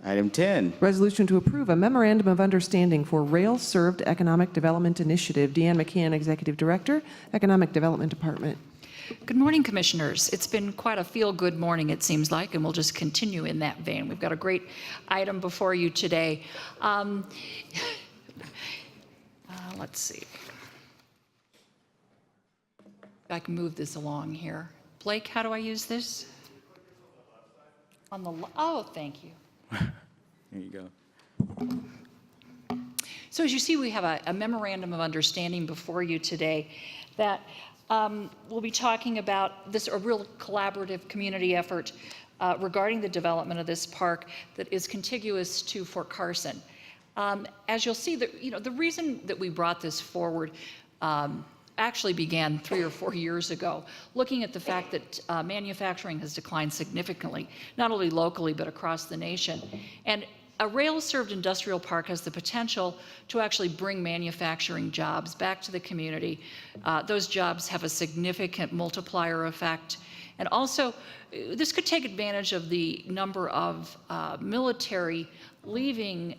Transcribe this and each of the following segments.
Item 10. Resolution to approve a memorandum of understanding for Rail-Served Economic Development Initiative. Deanne McCann, Executive Director, Economic Development Department. Good morning, Commissioners. It's been quite a feel-good morning, it seems like, and we'll just continue in that vein. We've got a great item before you today. Let's see. If I can move this along here. Blake, how do I use this? On the, oh, thank you. There you go. So as you see, we have a memorandum of understanding before you today that we'll be talking about this, a real collaborative community effort regarding the development of this park that is contiguous to Fort Carson. As you'll see, the reason that we brought this forward actually began 3 or 4 years ago, looking at the fact that manufacturing has declined significantly, not only locally but across the nation. And a rail-served industrial park has the potential to actually bring manufacturing jobs back to the community. Those jobs have a significant multiplier effect. And also, this could take advantage of the number of military leaving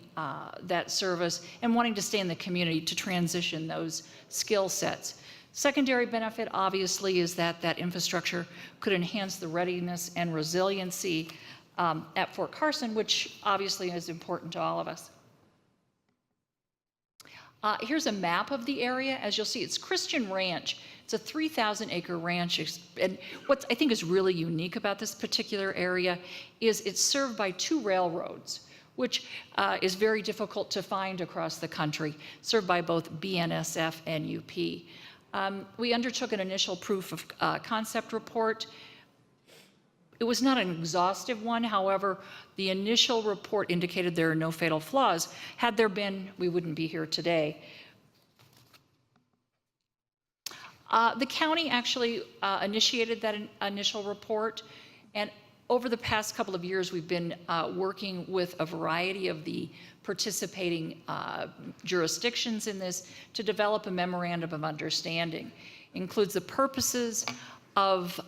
that service and wanting to stay in the community to transition those skill sets. Secondary benefit, obviously, is that that infrastructure could enhance the readiness and resiliency at Fort Carson, which obviously is important to all of us. Here's a map of the area. As you'll see, it's Christian Ranch. It's a 3,000-acre ranch. And what I think is really unique about this particular area is it's served by 2 railroads, which is very difficult to find across the country, served by both BNSF and UP. We undertook an initial proof of concept report. It was not an exhaustive one. However, the initial report indicated there are no fatal flaws. Had there been, we wouldn't be here today. The county actually initiated that initial report, and over the past couple of years, we've been working with a variety of the participating jurisdictions in this to develop a memorandum of understanding. It includes the purposes of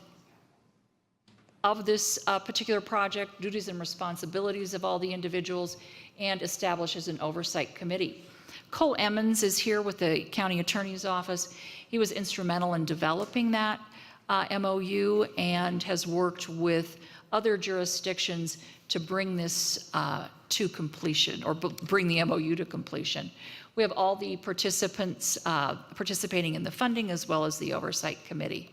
this particular project, duties and responsibilities of all the individuals, and establishes an oversight committee. Cole Emmons is here with the county attorney's office. He was instrumental in developing that MOU and has worked with other jurisdictions to bring this to completion, or bring the MOU to completion. We have all the participants participating in the funding as well as the oversight committee.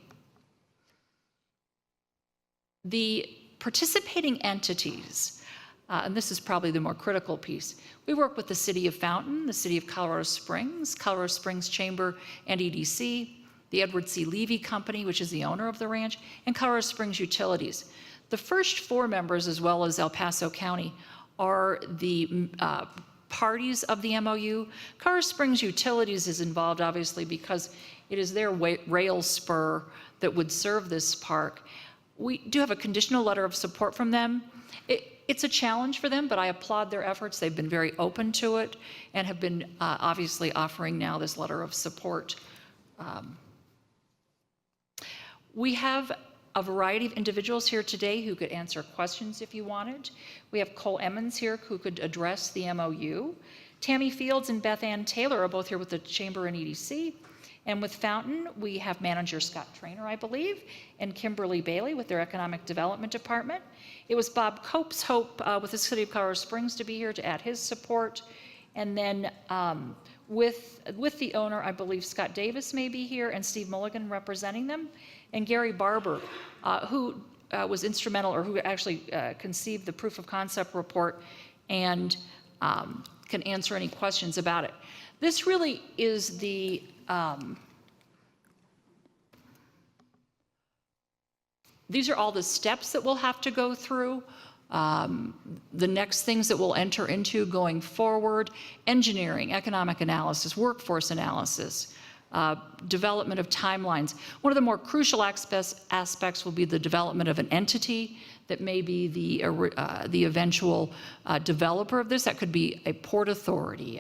The participating entities, and this is probably the more critical piece, we work with the City of Fountain, the City of Colorado Springs Chamber and EDC, the Edward C. Levy Company, which is the owner of the ranch, and Colorado Springs Utilities. The first 4 members, as well as El Paso County, are the parties of the MOU. Colorado Springs Utilities is involved, obviously, because it is their rail spur that would serve this park. We do have a conditional letter of support from them. It's a challenge for them, but I applaud their efforts. They've been very open to it and have been obviously offering now this letter of support. We have a variety of individuals here today who could answer questions if you wanted. We have Cole Emmons here who could address the MOU. Tammy Fields and Beth Ann Taylor are both here with the Chamber and EDC. And with Fountain, we have manager Scott Traynor, I believe, and Kimberly Bailey with their Economic Development Department. It was Bob Cope's hope with the City of Colorado Springs to be here to add his support. And then with the owner, I believe Scott Davis may be here, and Steve Mulligan representing them, and Gary Barber, who was instrumental, or who actually conceived the proof of concept report and can answer any questions about it. This really is the these are all the steps that we'll have to go through. The next things that we'll enter into going forward: engineering, economic analysis, workforce analysis, development of timelines. One of the more crucial aspects will be the development of an entity that may be the eventual developer of this. That could be a port authority.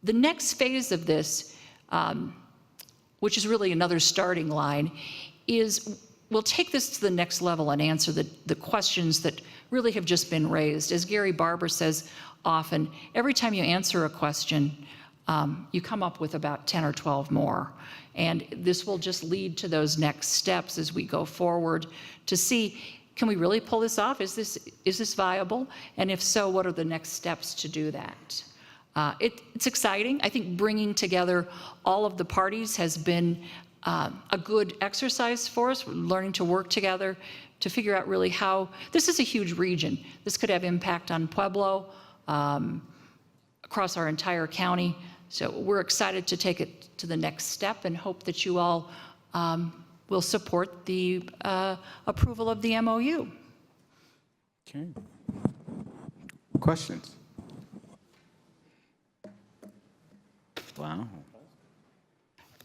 The next phase of this, which is really another starting line, is we'll take this to the next level and answer the questions that really have just been raised. As Gary Barber says often, every time you answer a question, you come up with about 10 or 12 more. And this will just lead to those next steps as we go forward to see, can we really pull this off? Is this viable? And if so, what are the next steps to do that? It's exciting. I think bringing together all of the parties has been a good exercise for us. We're learning to work together to figure out really how, this is a huge region. This could have impact on Pueblo, across our entire county. So we're excited to take it to the next step and hope that you all will support the approval of the MOU. Okay. Questions? Wow.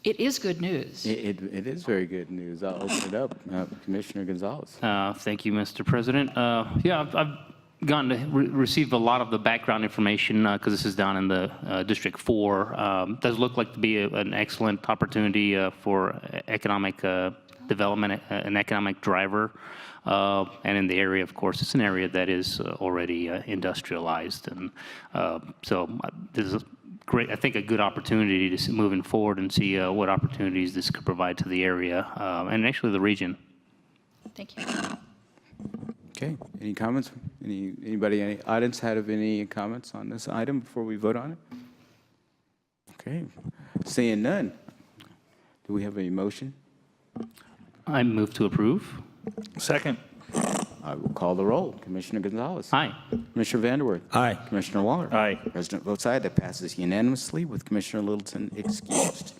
It is good news. It is very good news. I'll open it up. Commissioner Gonzalez. Thank you, Mr. President. Yeah, I've gotten to receive a lot of the background information because this is down in the District 4. Does look like to be an excellent opportunity for economic development, an economic driver. And in the area, of course, it's an area that is already industrialized. And so this is great, I think a good opportunity to moving forward and see what opportunities this could provide to the area and actually the region. Thank you. Okay. Any comments? Anybody, any audience have any comments on this item before we vote on it? Okay. Seeing none. Do we have a motion? I move to approve. Second. I will call the roll. Commissioner Gonzalez. Aye. Commissioner Vanderwerth. Aye. Commissioner Waller. Aye. President votes aye. That passes unanimously with Commissioner Littleton excused.